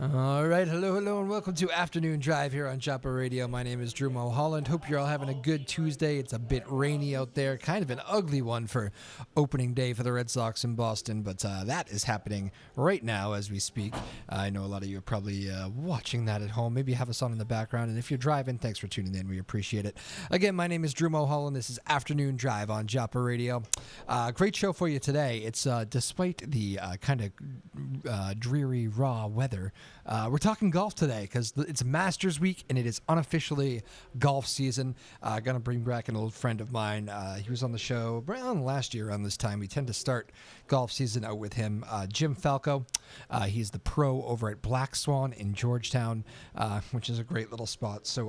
All right, hello, and welcome to Afternoon Drive here on Joppa Radio. My name is Drew Moholland. Hope you're all having a good Tuesday. It's a bit rainy out there, kind of an ugly one for opening day for the Red Sox in Boston, but that is happening right now as we speak. I know a lot of you are probably watching that at home. Maybe you have us on in the background, and if you're driving, thanks for tuning in. We appreciate it. Again, my name is Drew Moholland. This is Afternoon Drive on Joppa Radio. Great show for you today. It's despite the kind of dreary, raw weather, we're talking golf today because it's Masters week and it is unofficially golf season. Going to bring back an old friend of mine. He was on the show around last year around this time. We tend to start golf season out with him. Jim Falco. He's the pro over at Black Swan in Georgetown, which is a great little spot. So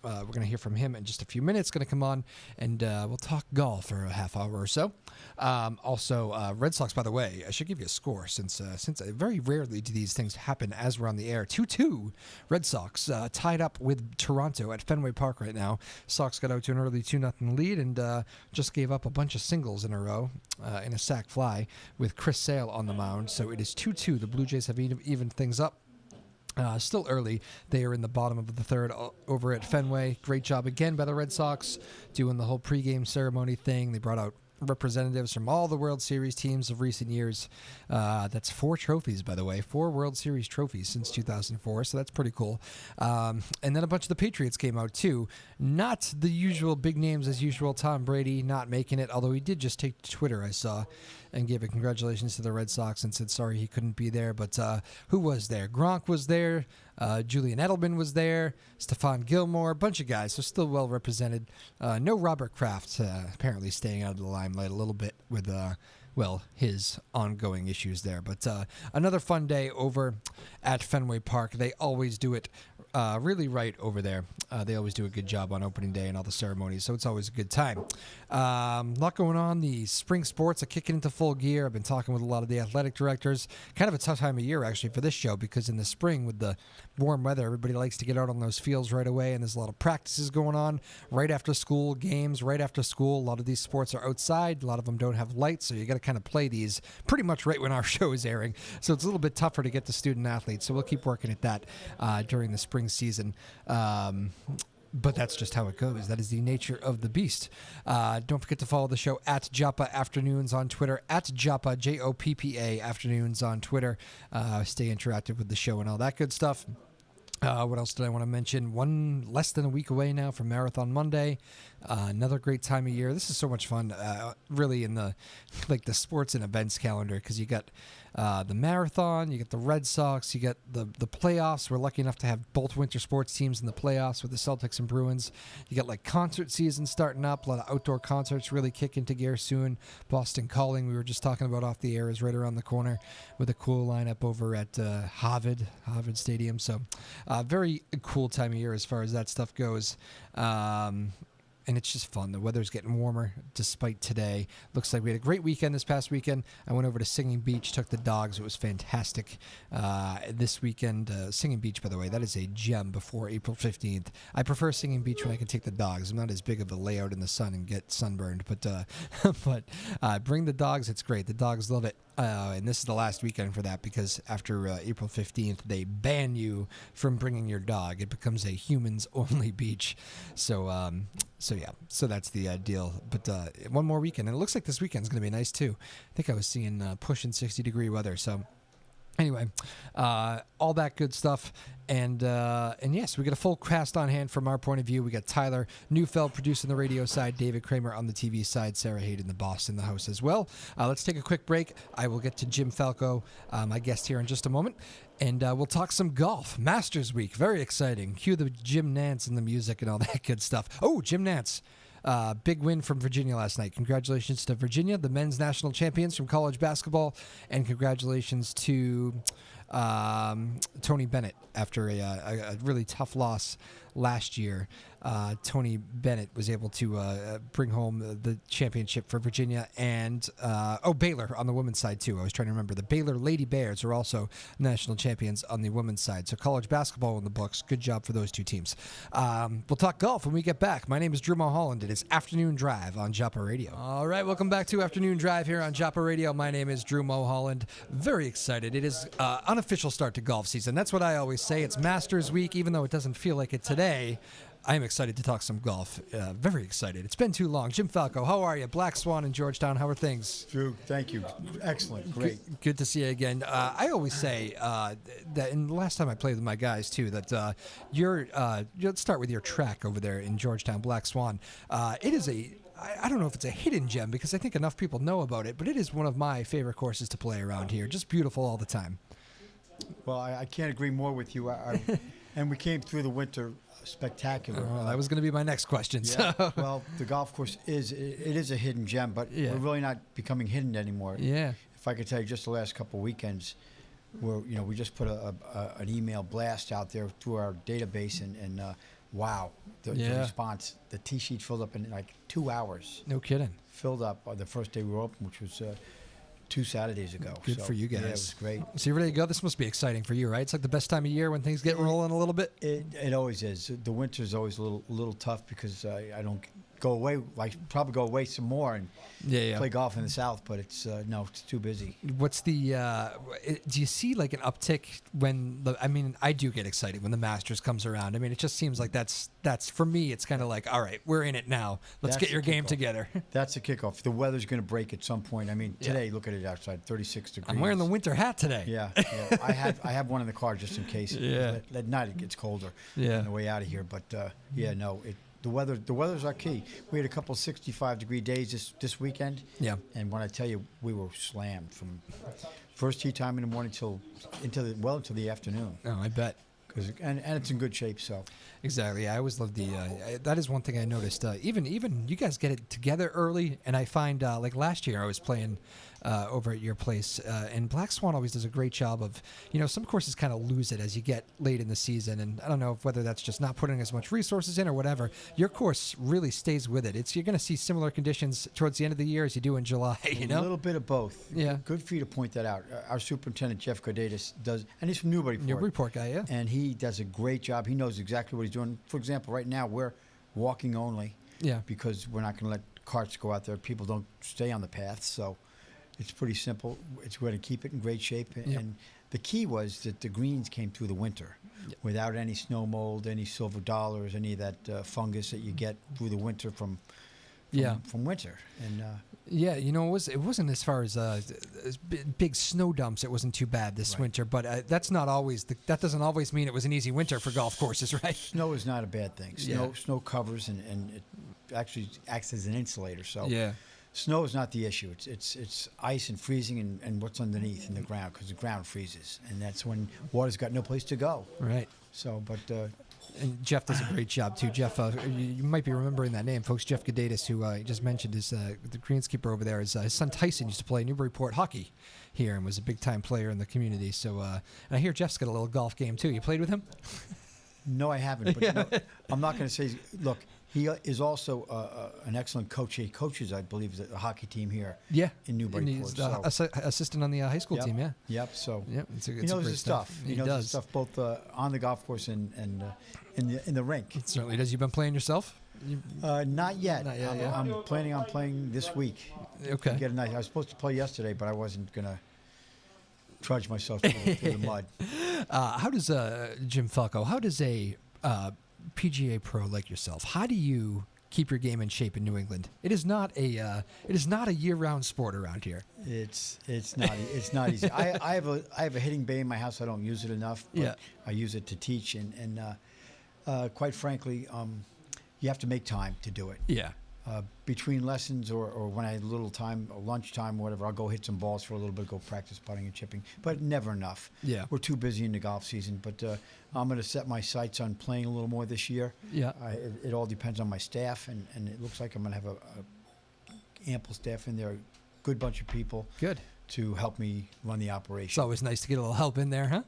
we're going to hear from him in just a few minutes. Going to come on and we'll talk golf for a half hour or so. Also, Red Sox, by the way, I should give you a score since very rarely do these things happen as we're on the air. 2-2 Red Sox tied up with Toronto at Fenway Park right now. Sox got out to an early 2-0 lead and just gave up a bunch of singles in a row in a sac fly with Chris Sale on the mound. So it is 2-2. The Blue Jays have evened things up. Still early. They are in the bottom of the third over at Fenway. Great job again by the Red Sox doing the whole pregame ceremony thing. They brought out representatives from all the World Series teams of recent years. That's 4 trophies, by the way. 4 World Series trophies since 2004, so that's pretty cool. And then a bunch of the Patriots came out, too. Not the usual big names as usual. Tom Brady not making it, although he did just take to Twitter, I saw, and gave a congratulations to the Red Sox and said sorry he couldn't be there. But who was there? Gronk was there. Julian Edelman was there. Stephon Gilmore. A bunch of guys, so still well represented. No Robert Kraft apparently staying out of the limelight a little bit with his ongoing issues there. But another fun day over at Fenway Park. They always do it really right over there. They always do a good job on opening day and all the ceremonies, so it's always a good time. A lot going on. The spring sports are kicking into full gear. I've been talking with a lot of the athletic directors. Kind of a tough time of year, actually, for this show, because in the spring with the warm weather, everybody likes to get out on those fields right away, and there's a lot of practices going on right after school, games right after school. A lot of these sports are outside. A lot of them don't have lights, so you got to kind of play these pretty much right when our show is airing. So it's a little bit tougher to get the student athletes, so we'll keep working at that during the spring season. But that's just how it goes. That is the nature of the beast. Don't forget to follow the show at Joppa Afternoons on Twitter, at Joppa, Joppa Afternoons on Twitter. Stay interactive with the show and all that good stuff. What else did I want to mention? Less than a week away now from Marathon Monday. Another great time of year. This is so much fun, really, in the sports and events calendar, because you got the marathon, you get the Red Sox, you get the playoffs. We're lucky enough to have both winter sports teams in the playoffs with the Celtics and Bruins. You got concert season starting up. A lot of outdoor concerts really kick into gear soon. Boston Calling, we were just talking about off the air, is right around the corner with a cool lineup over at Harvard Stadium. So very cool time of year as far as that stuff goes. And it's just fun. The weather's getting warmer despite today. Looks like we had a great weekend this past weekend. I went over to Singing Beach, took the dogs. It was fantastic. This weekend, Singing Beach, by the way, that is a gem before April 15th. I prefer Singing Beach when I can take the dogs. I'm not as big of a layout in the sun and get sunburned, but bring the dogs. It's great. The dogs love it. And this is the last weekend for that, because after April 15th, they ban you from bringing your dog. It becomes a humans-only beach. So that's the deal. But one more weekend, and it looks like this weekend's going to be nice too. I think I was seeing pushing 60-degree weather. So anyway, all that good stuff. And yes, we got a full cast on hand from our point of view. We got Tyler Neufeld producing the radio side, David Kramer on the TV side, Sarah Hayden, the boss, in the house as well. Let's take a quick break. I will get to Jim Falco, my guest here, in just a moment. And we'll talk some golf. Masters Week, very exciting. Cue the Jim Nantz and the music and all that good stuff. Oh, Jim Nantz. Big win from Virginia last night. Congratulations to Virginia, the men's national champions from college basketball. And congratulations to Tony Bennett after a really tough loss last year Tony Bennett was able to bring home the championship for Virginia, and Baylor on the women's side too. I was trying to remember. The Baylor Lady Bears are also national champions on the women's side. So college basketball in the books. Good job for those two teams. We'll talk golf when we get back. My name is Drew Moholland. It is Afternoon Drive on Joppa Radio. All right, welcome back to Afternoon Drive here on Joppa Radio. My name is Drew Moholland. Very excited. It is unofficial start to golf season. That's what I always say. It's Masters Week, even though it doesn't feel like it today. I am excited to talk some golf. Very excited. It's been too long. Jim Falco, how are you? Black Swan in Georgetown. How are things? Drew, thank you. Excellent. Great. Good to see you again. I always say that, and the last time I played with my guys too, that let's start with your track over there in Georgetown, Black Swan. It is I don't know if it's a hidden gem because I think enough people know about it, but it is one of my favorite courses to play around here. Just beautiful all the time. Well, I can't agree more with you. And we came through the winter spectacular. That was going to be my next question. Yeah. So. Well, the golf course is a hidden gem, but we're really not becoming hidden anymore. Yeah. If I could tell you, just the last couple of weekends, where we just put an email blast out there through our database, and wow, the response. The tee sheet filled up in like 2 hours. No kidding. Filled up the first day we were open, which was 2 Saturdays ago. Good for you guys. Yeah, it was great. So you're ready to go? This must be exciting for you, right? It's like the best time of year when things get rolling a little bit. It always is. The winter's always a little tough because I don't go away. I probably go away some more and play golf in the South, but it's it's too busy. What's the? Do you see like an uptick when I do get excited when the Masters comes around. I mean, it just seems like that's for me. It's kind of like, all right, we're in it now. Let's get your game together. That's the kickoff. The weather's going to break at some point. I mean, today, look at it outside, 36 degrees. I'm wearing the winter hat today. Yeah. I have one in the car just in case. Yeah. At night it gets colder. Yeah. On the way out of here, but The weather's our key. We had a couple 65-degree days this weekend. Yeah. And when I tell you, we were slammed from first tee time in the morning till the afternoon. Oh, I bet. And it's in good shape. So. Exactly. I always love that is one thing I noticed. Even you guys get it together early, and I find like last year I was playing over at your place, and Black Swan always does a great job of, some courses kind of lose it as you get late in the season, and I don't know whether that's just not putting as much resources in or whatever. Your course really stays with it. You're going to see similar conditions towards the end of the year as you do in July. A little bit of both. Yeah. Good for you to point that out. Our superintendent Jeff Godatis does, and he's from Newburyport. Newburyport guy, yeah. And he does a great job. He knows exactly what he's doing. For example, right now we're walking only. Yeah. Because we're not going to let carts go out there. People don't stay on the path, so it's pretty simple. It's going to keep it in great shape. Yep. And the key was that the greens came through the winter without any snow mold, any silver dollars, any of that fungus that you get through the winter from winter. And it wasn't as far as big snow dumps. It wasn't too bad this winter, but that doesn't always mean it was an easy winter for golf courses, right? Snow is not a bad thing. Snow covers and it actually acts as an insulator. So snow is not the issue. It's ice and freezing and what's underneath in the ground, because the ground freezes, and that's when water's got no place to go. Right. So, but. And Jeff does a great job too. Jeff, you might be remembering that name, folks. Jeff Godatis, who I just mentioned, is the greenskeeper over there. His son Tyson used to play Newburyport hockey here and was a big-time player in the community. So, and I hear Jeff's got a little golf game too. You played with him? No, I haven't. But I'm not going to say. Look, he is also an excellent coach. He coaches, I believe, a hockey team here. Yeah. In Newburyport. And he's the assistant on the high school team. Yeah. Yep. So. Yep. He knows his stuff. He knows his stuff both on the golf course and in the rink. It certainly does. You've been playing yourself? Not yet. I'm planning on playing this week. Okay. I was supposed to play yesterday, but I wasn't going to trudge myself through the mud. How does Jim Falco? How does a PGA pro like yourself? How do you keep your game in shape in New England? It is not a year-round sport around here. It's not easy. I have a hitting bay in my house. I don't use it enough, but I use it to teach, and quite frankly, you have to make time to do it. Yeah. Between lessons or when I have a little time, lunchtime, whatever, I'll go hit some balls for a little bit, go practice putting and chipping, but never enough. Yeah. We're too busy in the golf season, but I'm going to set my sights on playing a little more this year. Yeah. It all depends on my staff, and it looks like I'm going to have a ample staff in there, a good bunch of people. Good. to help me run the operation. It's always nice to get a little help in there, huh?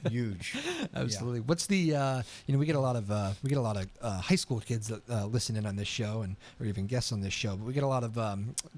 Huge. Absolutely. Yeah. What's the we get a lot of high school kids that listen in on this show or even guests on this show, but we get a lot of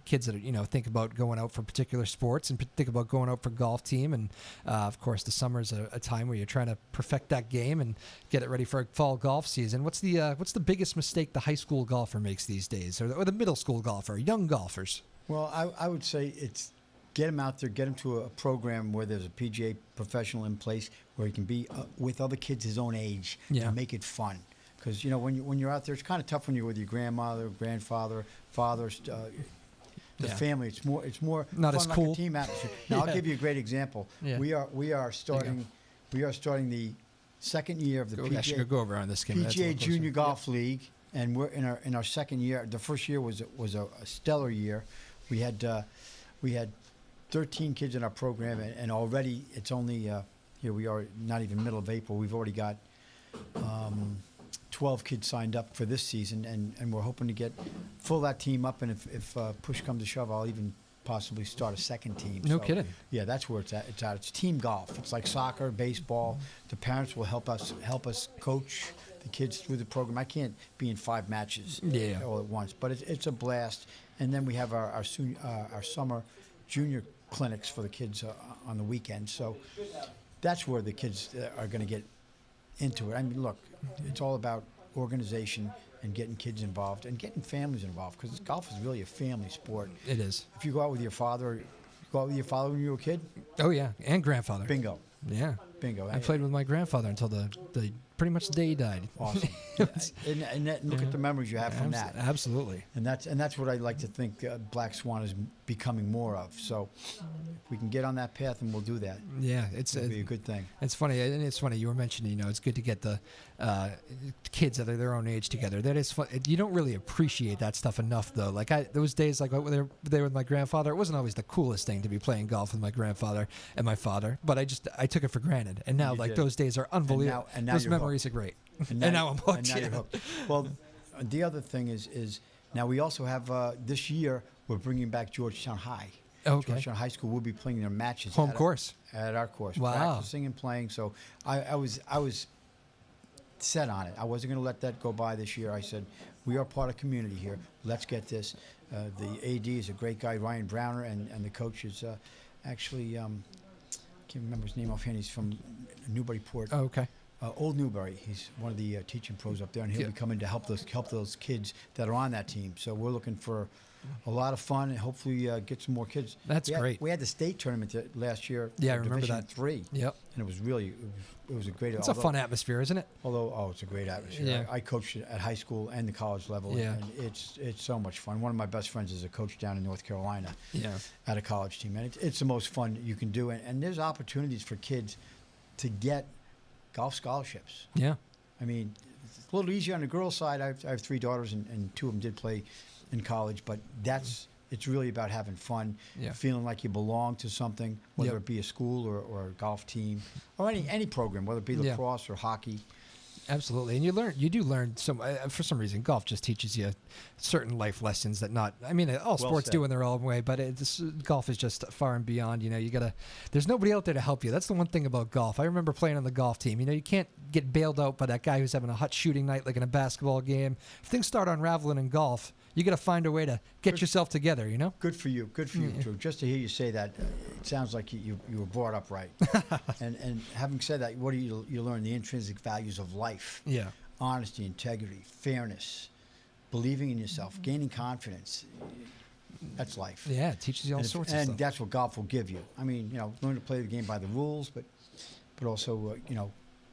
kids that think about going out for particular sports and think about going out for golf team, and of course the summer is a time where you're trying to perfect that game and get it ready for a fall golf season. What's the biggest mistake the high school golfer makes these days, or the middle school golfer, young golfers? Well, I would say it's get them out there, get them to a program where there's a PGA professional in place where he can be with other kids his own age and make it fun. Because when you're out there, it's kind of tough when you're with your grandmother, grandfather, fathers, the family. It's more not fun, as cool. Like a team atmosphere. Now I'll give you a great example. Yeah. We are starting the second year of the PGA. Go over on this game. PGA Junior Golf League, and we're in our second year. The first year was a stellar year. We had 13 kids in our program, and already it's only here we are, not even middle of April. We've already got 12 kids signed up for this season, and we're hoping to fill that team up. And if push comes to shove, I'll even possibly start a second team. No kidding. Yeah, that's where it's at. It's team golf. It's like soccer, baseball. The parents will help us coach the kids through the program. I can't be in 5 matches all at once, but it's a blast. And then we have our summer junior clinics for the kids on the weekend. So that's where the kids are going to get into it. I mean, look, it's all about organization and getting kids involved and getting families involved, because golf is really a family sport. It is. If you go out with your father, when you were a kid? Oh, yeah, and grandfather. Bingo. Yeah. Bingo. I played with my grandfather until the pretty much the day he died. Awesome. and look at the memories you have from that. Absolutely. And that's what I like to think Black Swan is becoming more of. So if we can get on that path, and we'll do that. Yeah, it'll be a good thing. It's funny, and it's funny you were mentioning. It's good to get the kids that are their own age together. That is fun. You don't really appreciate that stuff enough, though. Like those days, like when they were there with my grandfather, it wasn't always the coolest thing to be playing golf with my grandfather and my father, but I took it for granted. And now, those days are unbelievable. And now those memories are great. And now I'm hooked. And now you're hooked. Well, the other thing is now we also have this year we're bringing back Georgetown High. Okay. Georgetown High School will be playing their matches at our course. Wow. Practicing and playing. So I was set on it. I wasn't going to let that go by this year. I said, we are part of community here. Let's get this. The AD is a great guy, Ryan Browner, and the coach is actually can't remember his name offhand. He's from Newburyport. Oh, okay. Old Newbury. He's one of the teaching pros up there, and he'll be coming to help those kids that are on that team. So we're looking for a lot of fun, and hopefully get some more kids. That's great. We had the state tournament last year. Yeah, I remember Division that. 3. Yep. And it was really it was a great. It's a fun atmosphere, isn't it? It's a great atmosphere. Yeah. I coached at high school and the college level. Yeah. And it's so much fun. One of my best friends is a coach down in North Carolina. Yeah. At a college team, and it's the most fun you can do. And there's opportunities for kids to get golf scholarships. Yeah. I mean, it's a little easier on the girls' side. I have 3 daughters, and 2 of them did play in college, but it's really about having fun, feeling like you belong to something, whether it be a school or a golf team or any program, whether it be lacrosse or hockey. Absolutely, and you do learn some. For some reason, golf just teaches you certain life lessons that all sports do in their own way, but golf is just far and beyond. There's nobody out there to help you. That's the one thing about golf. I remember playing on the golf team. You can't get bailed out by that guy who's having a hot shooting night like in a basketball game. If things start unraveling in golf, you got to find a way to get yourself together, Good for you, Drew. Just to hear you say that, it sounds like you were brought up right. and having said that, what do you learn? The intrinsic values of life. Yeah. Honesty, integrity, fairness, believing in yourself, gaining confidence. That's life. Yeah, it teaches you all sorts of stuff. And that's what golf will give you. I mean, learn to play the game by the rules, but also,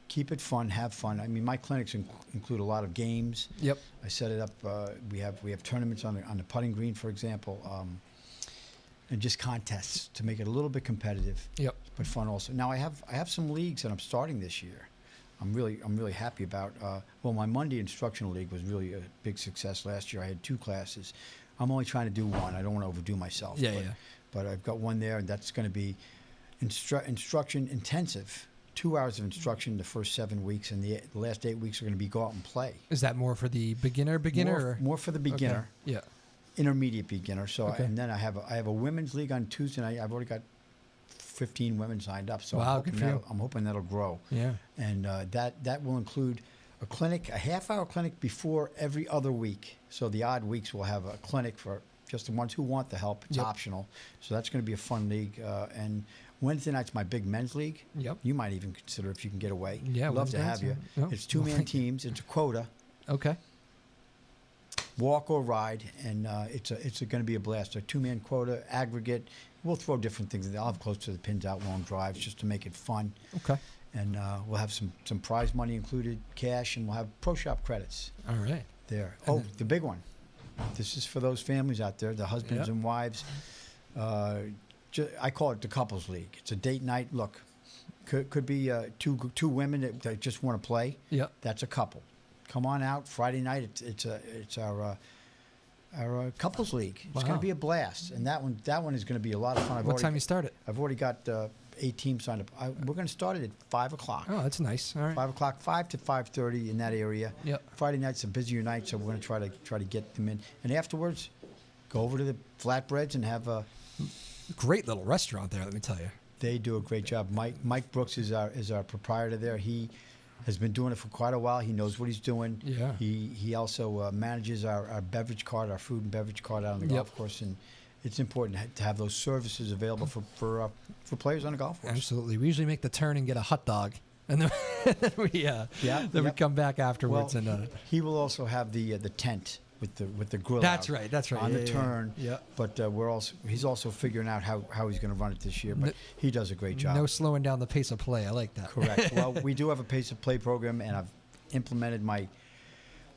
keep it fun, have fun. I mean, my clinics include a lot of games. Yep. I set it up. We have tournaments on the putting green, for example, and just contests to make it a little bit competitive. Yep. But fun also. Now I have some leagues that I'm starting this year. I'm really happy about. My Monday instructional league was really a big success last year. I had 2 classes. I'm only trying to do one. I don't want to overdo myself. But I've got one there, and that's going to be instruction intensive. 2 hours of instruction the first 7 weeks, and the last 8 weeks are going to be go out and play. Is that more for the beginner? More for the beginner. Okay. Yeah. intermediate beginner. So Okay. and then I have a women's league on Tuesday night. I've already got 15 women signed up. So Wow, good for you. I'm hoping that'll grow. Yeah. And that will include a clinic, a half-hour clinic before every other week. So the odd weeks we'll have a clinic for just the ones who want the help. It's Yep. optional. So that's going to be a fun league. And Wednesday night's my big men's league. Yep. You might even consider if you can get away. Yeah, Love to Wednesday have you. nights, yeah. It's two-man teams. It's a quota. Okay. Walk or ride, and it's going to be a blast. A two-man quota, aggregate. We'll throw different things. I'll have close to the pins out long drives just to make it fun. Okay. And we'll have some prize money included, cash, and we'll have pro shop credits All right. there. And Oh, the big one. This is for those families out there, the husbands Yep. and wives. I call it the couples league. It's a date night. Look, could be two women that just want to play. Yep. That's a couple. Come on out Friday night. It's our couples league. It's going Wow. to be a blast, and that one is going to be a lot of fun. What time you start it? I've already got 8 teams signed up. We're going to start it at 5 o'clock. Oh, that's nice. All right. 5 o'clock, 5 to 5:30 in that area. Yep. Friday night's a busier night, so we're going to try to get them in. And afterwards, go over to the Flatbreads and have a. Great little restaurant there, let me tell you. They do a great job. Mike Brooks is our proprietor there. He has been doing it for quite a while. He knows what he's doing. Yeah. He also manages our beverage cart, our food and beverage cart out on the Yep. golf course, and it's important to have those services available for players on the golf course. Absolutely. We usually make the turn and get a hot dog, and then, we we come back afterwards. Well, And he will also have the tent with the grill. That's out right. That's right. On Yeah, the yeah, turn. yeah. But he's also figuring out how he's going to run it this year. But he does a great job. No slowing down the pace of play. I like that. Correct. Well, we do have a pace of play program, and I've implemented my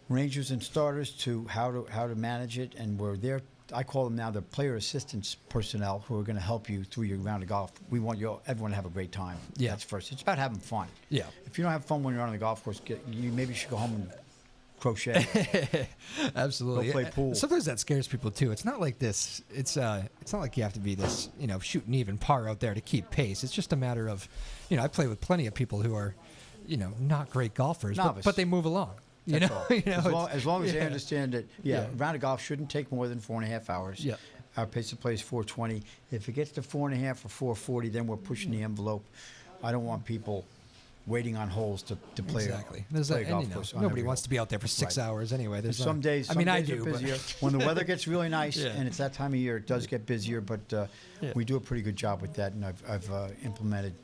rangers and starters to how to manage it, and we're there. I call them now the player assistance personnel who are going to help you through your round of golf. We want everyone to have a great time. Yeah. That's first. It's about having fun. Yeah. If you don't have fun when you're on the golf course, you maybe should go home and crochet. Absolutely. Go play pool. Sometimes that scares people too. It's not like this. It's not like you have to be this, shooting even par out there to keep pace. It's just a matter of, I play with plenty of people who are, not great golfers, but they move along. That's all. As long as they yeah. understand that, a round of golf shouldn't take more than 4.5 hours. Yeah. Our pace of play is 4:20. If it gets to 4.5 or 4:40, then we're pushing the envelope. I don't want people waiting on holes to play. Exactly. Play a golf course on nobody every wants hole. to be out there for 6 hours anyway. There's Some days, I days do. are But busier. When the weather gets really nice, Yeah. and it's that time of year, it does get busier. But we do a pretty good job with that, and I've implemented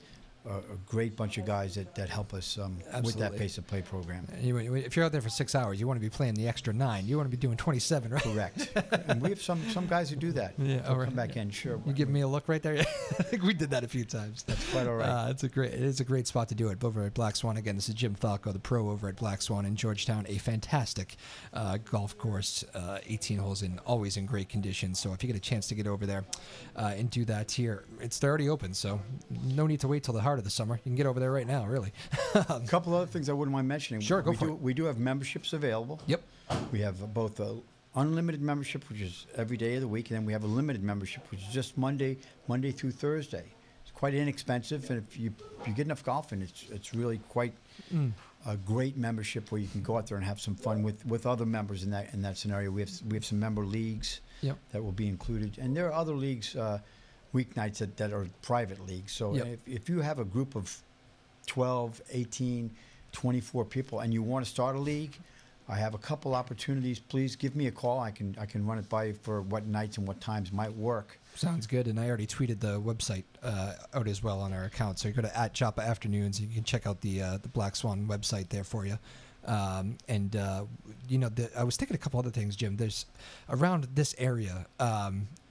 a great bunch of guys that help us with that Absolutely. pace of play program. If you're out there for 6 hours, you want to be playing the extra 9. You want to be doing 27, right? Correct. And we have some guys who do that. Yeah, They'll all right. come back in, sure. You giving me a look right there? I think we did that a few times. That's quite all right. It is a great spot to do it. Over at Black Swan, again, this is Jim Falco, the pro over at Black Swan in Georgetown. A fantastic golf course, 18 holes in, always in great condition. So if you get a chance to get over there and do that here, they're already open, so no need to wait till the heart of the summer. You can get over there right now, really. A couple other things I wouldn't mind mentioning. Sure, go for it. We do have memberships available. Yep. We have both a unlimited membership, which is every day of the week, and then we have a limited membership, which is just Monday through Thursday. It's quite inexpensive, and if you get enough golfing, it's really quite a great membership where you can go out there and have some fun with other members in that scenario. We have some member leagues Yep. that will be included, and there are other leagues, weeknights that are private leagues. So Yep. if you have a group of 12, 18, 24 people, and you want to start a league, I have a couple opportunities. Please give me a call. I can run it by you for what nights and what times might work. Sounds good. And I already tweeted the website out as well on our account. So you go to @Joppa Afternoons. You can check out the Black Swan website there for you. I was thinking a couple other things, Jim. There's around this area,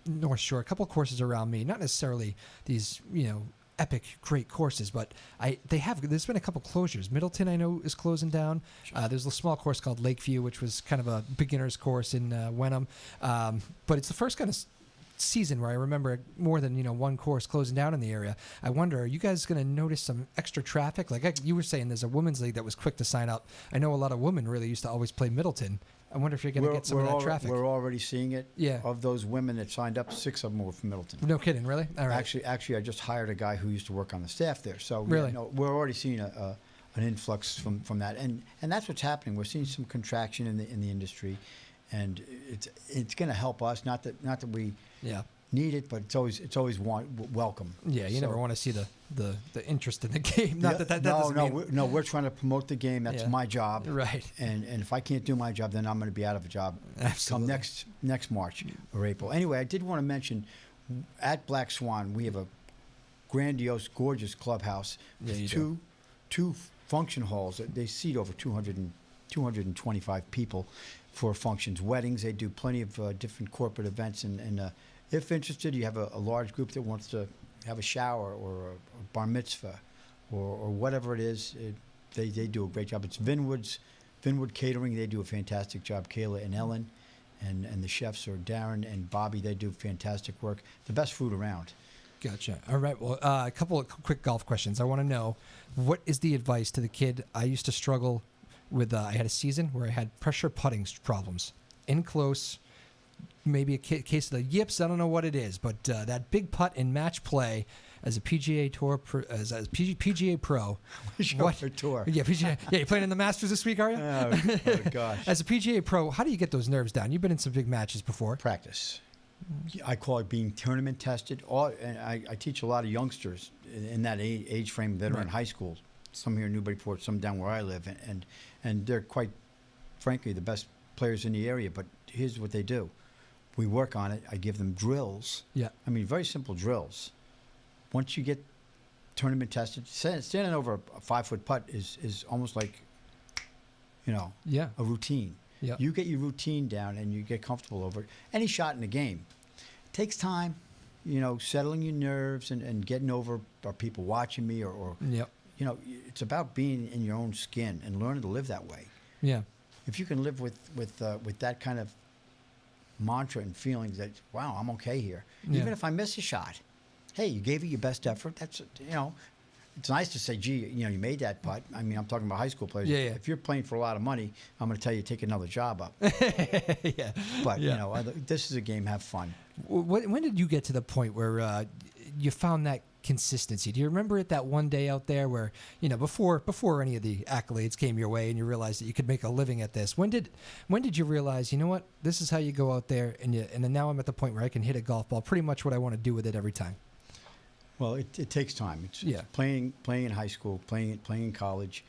North Shore, a couple of courses around me. Not necessarily these, epic great courses, but there's been a couple closures. Middleton, I know, is closing down. There's a small course called Lakeview, which was kind of a beginner's course in Wenham, but it's the first kind of season where I remember more than one course closing down in the area. I wonder, are you guys going to notice some extra traffic? Like you were saying, there's a women's league that was quick to sign up. I know a lot of women really used to always play Middleton. I wonder if you're going to get some of that traffic. We're already seeing it. Yeah. Of those women that signed up, 6 of them were from Middleton. No kidding, really? All right. Actually, I just hired a guy who used to work on the staff there. So really, we're already seeing an influx from that, and that's what's happening. We're seeing some contraction in the industry, and it's going to help us. Not that we need it, but it's always welcome. Yeah, you never want to see the interest in the game. Not that doesn't mean... we're trying to promote the game. That's my job. Right. And if I can't do my job, then I'm going to be out of a job. Absolutely. Come next March or April. Anyway, I did want to mention at Black Swan we have a grandiose, gorgeous clubhouse. Two function halls. They seat over 225 people for functions, weddings. They do plenty of different corporate events, and if interested, you have a large group that wants to have a shower or a bar mitzvah or whatever it is. They do a great job. It's Vinwood Catering. They do a fantastic job. Kayla and Ellen, and the chefs are Darren and Bobby. They do fantastic work. The best food around. Gotcha. All right. Well, a couple of quick golf questions. I want to know, what is the advice to the kid? I used to struggle with, I had a season where I had pressure putting problems. In close, maybe a case of the yips. I don't know what it is, but that big putt in match play as a PGA Tour, as a PGA Pro. What for tour? Yeah, PGA. Yeah, you playing in the Masters this week, are you? Oh gosh. As a PGA Pro, how do you get those nerves down? You've been in some big matches before. Practice. I call it being tournament tested. And I teach a lot of youngsters in that age frame that are in high school. Some here in Newburyport, some down where I live, and they're quite frankly the best players in the area. But here's what they do: we work on it. I give them drills. Yeah. I mean, very simple drills. Once you get tournament tested, standing over a 5-foot putt is almost like, a routine. Yeah. You get your routine down and you get comfortable over it. Any shot in the game takes time, settling your nerves and getting over, are people watching me or it's about being in your own skin and learning to live that way. Yeah. If you can live with that kind of mantra and feelings that, wow, I'm okay here. Even if I miss a shot, hey, you gave it your best effort. That's, it's nice to say, gee, you made that putt. I mean, I'm talking about high school players. Yeah. If you're playing for a lot of money, I'm going to tell you take another job up. Yeah. But, this is a game. Have fun. When did you get to the point where you found that consistency? Do you remember it that one day out there where, before any of the accolades came your way and you realized that you could make a living at this? When did you realize, you know what, this is how you go out there and then now I'm at the point where I can hit a golf ball pretty much what I want to do with it every time? Well, it takes time. It's playing in high school, playing in college,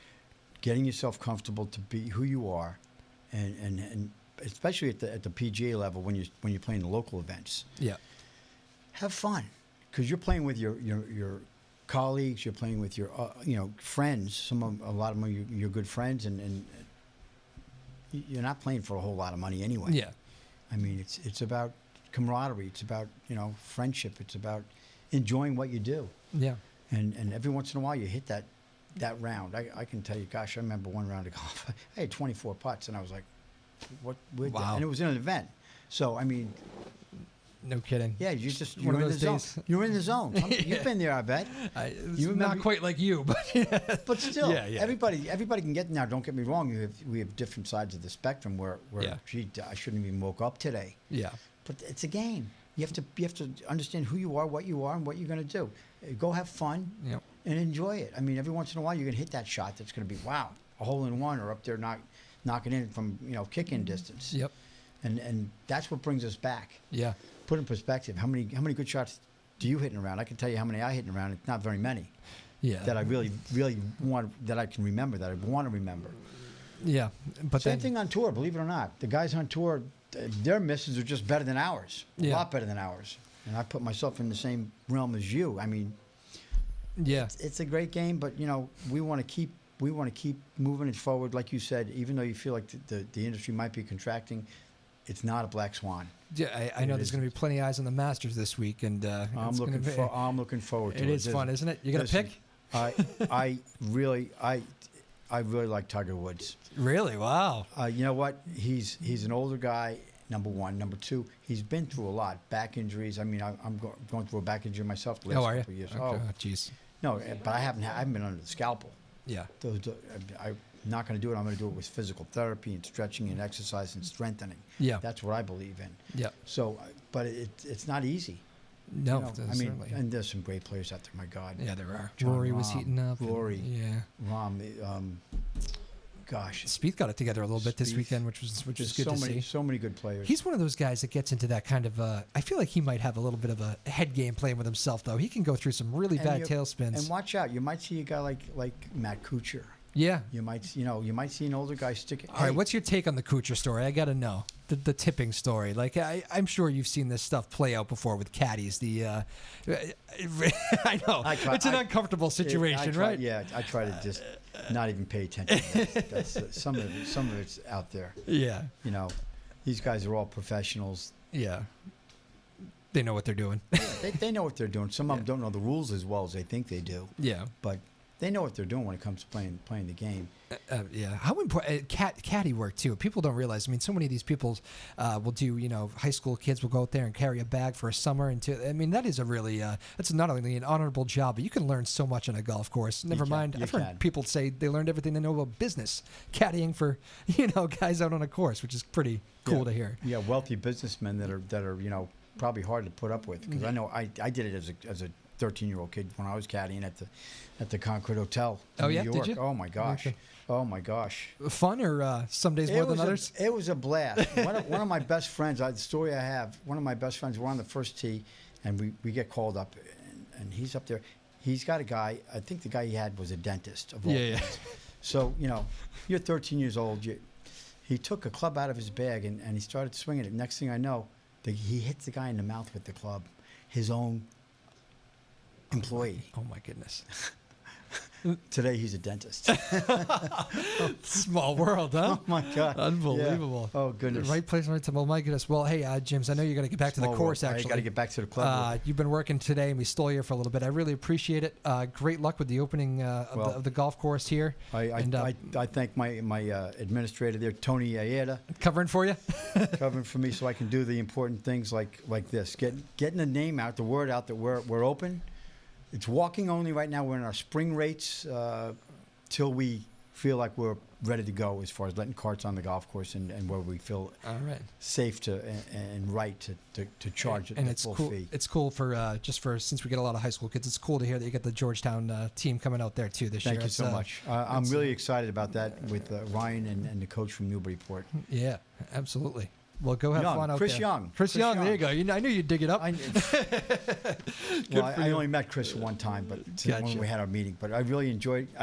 getting yourself comfortable to be who you are, and especially at the PGA level when you're playing the local events. Yeah, have fun because you're playing with your colleagues. You're playing with your friends. A lot of them are your good friends, and you're not playing for a whole lot of money anyway. Yeah, I mean it's about camaraderie. It's about friendship. It's about enjoying what you do. Yeah. And every once in a while you hit that round. I can tell you, gosh, I remember one round of golf. I had 24 putts and I was like, what with that? And it was in an event. So I mean, no kidding. Yeah, you're in the zone. You're in the zone. You've been there, I bet. Not quite like you, but but still, everybody can get now. Don't get me wrong. We have different sides of the spectrum where gee, I shouldn't even woke up today. Yeah. But it's a game. You have to understand who you are, what and what you're going to do. Go have fun and enjoy it. I mean, every once in a while you're going to hit that shot that's going to be a hole in one or up there knocking in from kick-in distance. Yep. And that's what brings us back. Yeah. Put in perspective, how many good shots do you hit in a round? I can tell you how many I hit in a round. It's not very many. Yeah. That I really want, that I can remember, that I want to remember. Yeah. But same thing on tour, believe it or not. The guys on tour, their misses are just better than ours. A lot better than ours. And I put myself in the same realm as you. I mean, it's a great game, but we want to keep moving it forward. Like you said, even though you feel like the industry might be contracting, it's not a black swan. Yeah, I know there's going to be plenty of eyes on the Masters this week, and I'm looking forward to it. It is fun, isn't it? You got to pick? I really like Tiger Woods. Really? Wow. You know what? He's an older guy, number one. Number two, he's been through a lot. Back injuries. I mean, I'm going through a back injury myself the last couple of years. Okay. Oh, jeez. No, but I haven't been under the scalpel. Yeah. I'm not going to do it. I'm going to do it with physical therapy and stretching and exercise and strengthening. Yeah. That's what I believe in. Yeah. So, but it's not easy. No, I mean, certainly. And there's some great players out there. My God. Yeah, there are. Rory was heating up. Rory. Yeah. Rahm. gosh. Spieth got it together a little bit this weekend, which is good to see. So many good players. He's one of those guys that gets into that kind of. I feel like he might have a little bit of a head game playing with himself, though. He can go through some really bad tailspins. And watch out, you might see a guy like Matt Kuchar. Yeah. You might see an older guy sticking. All right, what's your take on the Kuchar story? I got to know the tipping story. Like I'm sure you've seen this stuff play out before with caddies. I know it's an uncomfortable situation, right? Yeah, I try to just not even pay attention to that. That's some of it's out there. Yeah. These guys are all professionals. Yeah. They know what they're doing. They know what they're doing. Some of them don't know the rules as well as they think they do. Yeah. But they know what they're doing when it comes to playing the game. Yeah. How important caddy work too? People don't realize. I mean, so many of these people will do. High school kids will go out there and carry a bag for a summer. That is a really that's not only an honorable job, but you can learn so much on a golf course. Never mind. I've heard people say they learned everything they know about business caddying for guys out on a course, which is pretty cool to hear. Yeah, wealthy businessmen that are probably hard to put up with, because I know I did it as a 13-year-old kid when I was caddying at the Concord Hotel in New York. Did you? Oh my gosh. Okay. Oh my gosh. Fun or some days more than others? It was a blast. one of my best friends, the story I have, one of my best friends, we're on the first tee, and we get called up, and he's up there. He's got a guy, I think the guy he had was a dentist of all things. So, you're 13 years old. He took a club out of his bag, and he started swinging it. Next thing I know, he hits the guy in the mouth with the club, his own employee. Oh my goodness. Today he's a dentist. Small world, huh? Oh my God. Unbelievable. Yeah. Oh goodness. Right place, right time. Oh my goodness. Well, hey, James, I know you got to get back to the course. Actually, I got to get back to the club. You've been working today, and we stole you for a little bit. I really appreciate it. Great luck with the opening of the golf course here. I thank my administrator there, Tony Ayeda, covering for you, covering for me, so I can do the important things like this, getting the name out, the word out that we're open. It's walking only right now. We're in our spring rates till we feel like we're ready to go as far as letting carts on the golf course and where we feel safe and right to charge it the full fee. It's cool for since we get a lot of high school kids. It's cool to hear that you get the Georgetown team coming out there too this year. Thank you so much. I'm really excited about that with Ryan and the coach from Newburyport. Yeah, absolutely. Well, go have fun out Chris there. Young. Chris Young, there you go. I knew you'd dig it up. I only met Chris one time, but when we had our meeting. But I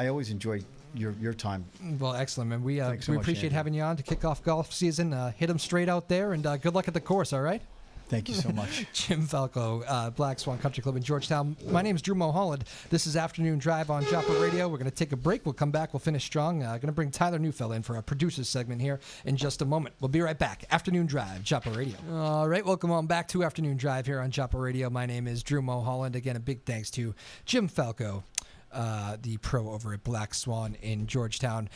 always enjoy your time. Well, excellent, man. We appreciate Andrew. having you on to kick off golf season. Hit them straight out there, and good luck at the course, all right? Thank you so much. Jim Falco, Black Swan Country Club in Georgetown. My name's Drew Moholland. This is Afternoon Drive on Joppa Radio. We're going to take a break. We'll come back. We'll finish strong. Going to bring Tyler Neufeld in for our producers segment here in just a moment. We'll be right back. Afternoon Drive, Joppa Radio. All right, welcome on back to Afternoon Drive here on Joppa Radio. My name is Drew Moholland. Again, a big thanks to Jim Falco, the pro over at Black Swan in Georgetown.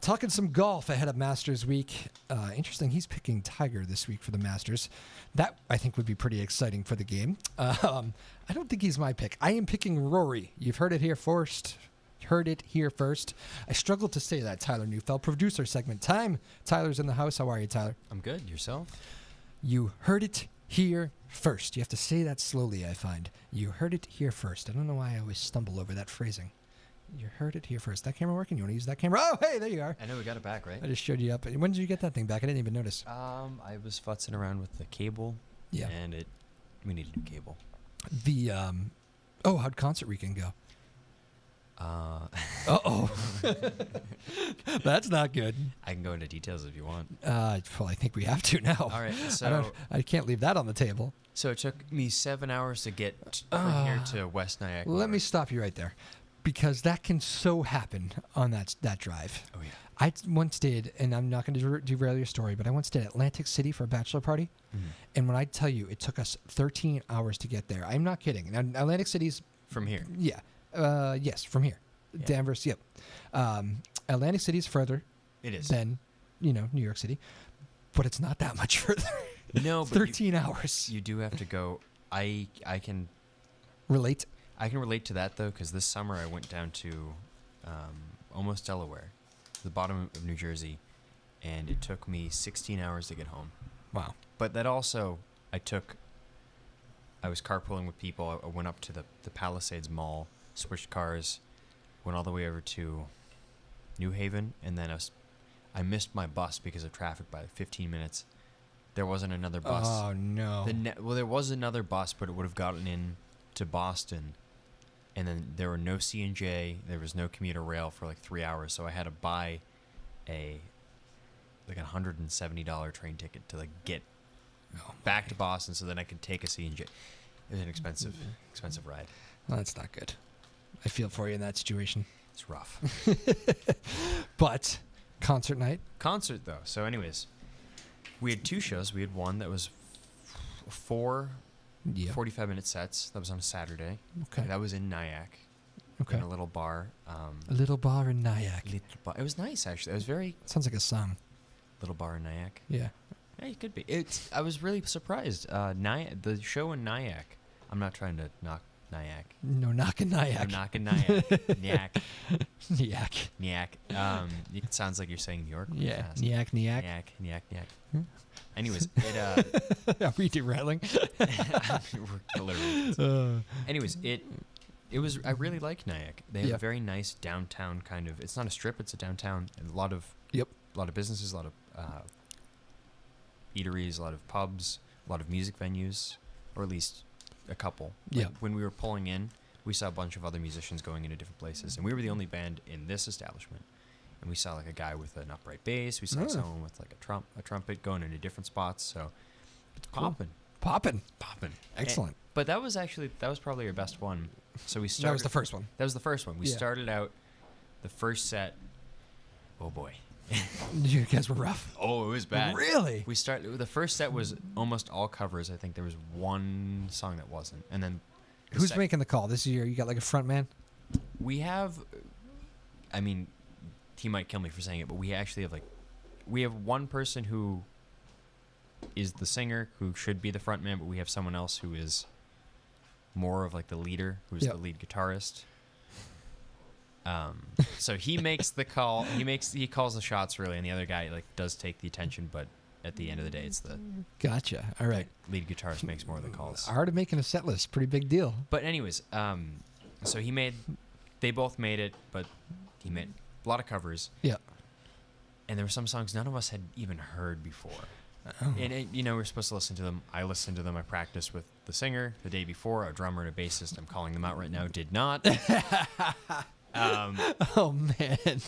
Talking some golf ahead of Masters Week. Interesting, he's picking Tiger this week for the Masters. That, I think, would be pretty exciting for the game. I don't think he's my pick. I am picking Rory. You've heard it here first. I struggled to say that, Tyler Neufeld. Producer segment time. Tyler's in the house. How are you, Tyler? I'm good. Yourself? You heard it here first. You have to say that slowly, I find. You heard it here first. I don't know why I always stumble over that phrasing. You heard it here first. That camera working? You want to use that camera? Oh, hey, there you are. I know we got it back, right? I just showed you up. When did you get that thing back? I didn't even notice. I was futzing around with the cable. Yeah. And we need a new cable. How'd concert weekend go? Uh-oh. That's not good. I can go into details if you want. Well, I think we have to now. All right, so I can't leave that on the table. So it took me 7 hours to get from here to West Niagara. Let me stop you right there, because that can so happen on that drive. Oh, yeah. I once stayed, and I'm not going to derail your story, but I once stayed at Atlantic City for a bachelor party. Mm-hmm. And when I tell you it took us 13 hours to get there, I'm not kidding. And Atlantic City's... From here? Yeah. Yes, from here. Yeah. Danvers, yep. Atlantic City's further than, New York City. But it's not that much further. No, but 13 hours. You do have to go. I can... Relate? I can relate to that, though, because this summer I went down to almost Delaware, the bottom of New Jersey, and it took me 16 hours to get home. Wow. But that also, I was carpooling with people. I went up to the Palisades Mall, switched cars, went all the way over to New Haven, and then I missed my bus because of traffic by 15 minutes. There wasn't another bus. Oh, no. Well, there was another bus, but it would have gotten in to Boston. And then there were no C&J. There was no commuter rail for like 3 hours. So I had to buy a $170 train ticket to like get back to Boston so that I could take a C&J. It was an expensive ride. Well, that's not good. I feel for you in that situation. It's rough. But concert night? Concert, though. So anyways, we had 2 shows. We had one that was 4 45-minute sets. That was on a Saturday. Okay. That was in Nyack. Okay. In a little bar. A little bar in Nyack. It was nice, actually. It was very... Sounds like a song. Little bar in Nyack. Yeah. Yeah, it could be. I was really surprised. The show in Nyack. I'm not trying to knock Nyack. No knocking Nyack. No knocking Nyack. Nyack. Nyack. Nyack. It sounds like you're saying New York. Yeah. Nyack. Nyack. Nyack. Nyack. Nyack. Anyways, it... Are we derailing? We're literally... Anyways, it was... I really like Nyack. They have a very nice downtown kind of... It's not a strip, it's a downtown. And a lot of... Yep. A lot of businesses, a lot of eateries, a lot of pubs, a lot of music venues, or at least a couple. Like when we were pulling in, we saw a bunch of other musicians going into different places, and we were the only band in this establishment. And we saw like a guy with an upright bass. We saw someone with like a trumpet going into different spots. So it's popping. Popping. And, Excellent. but that was probably our best one. So we started. That was the first one. That was the first one. We started out the first set. Oh boy. You guys were rough. Oh, it was bad. Really? The first set was almost all covers. I think there was one song that wasn't. And then who's making the call? This year you got like a front man? We have, I mean, he might kill me for saying it, but we actually have we have one person who is the singer who should be the front man, but we have someone else who is more of like the leader, who's the lead guitarist. So he makes the call. He calls the shots really, and the other guy does take the attention. But at the end of the day, it's the gotcha. All right. Lead guitarist makes more of the calls. Art of making a set list, pretty big deal. But anyways, so they both made it, but he made a lot of covers. Yeah. And there were some songs none of us had even heard before. Oh. And we're supposed to listen to them. I listened to them. I practiced with the singer the day before. A drummer and a bassist. I'm calling them out right now. Did not. Oh man,